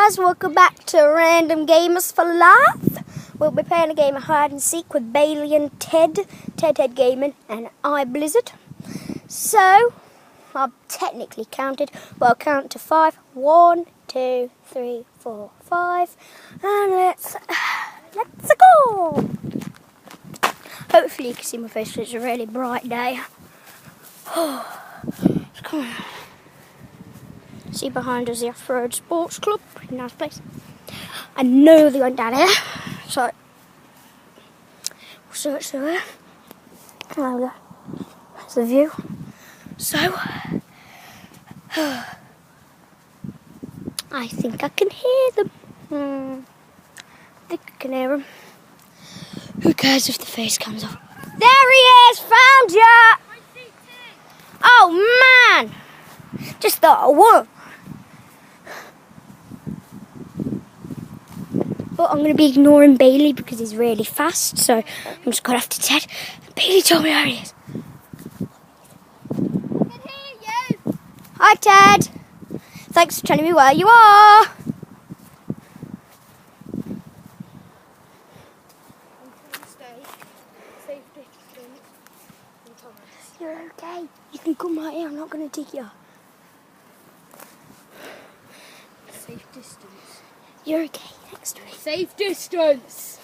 guys, welcome back to Random Gamers for Life. We'll be playing a game of hide and seek with Bailey and Ted Gaming and I Blizzard. So, I've technically counted, but I'll count to 5. 1, 2, 3, 4, 5. And let's go! Hopefully you can see my face because it's a really bright day. Come on. See behind us the Off-Road Sports Club, pretty nice place. I know they went down here, so we'll search through here. There we go. That's the view. So, I think I can hear them. I think I can hear them. Who cares if the face comes off? There he is! Found ya! Oh man! Just thought I won. But I'm going to be ignoring Bailey because he's really fast, so I'm just going after Ted. Bailey told me where he is. I can hear you. Hi Ted. Thanks for telling me where you are. You're okay. You can come right here. I'm not going to dig you. Safe distance. You're okay next to me. Safe distance.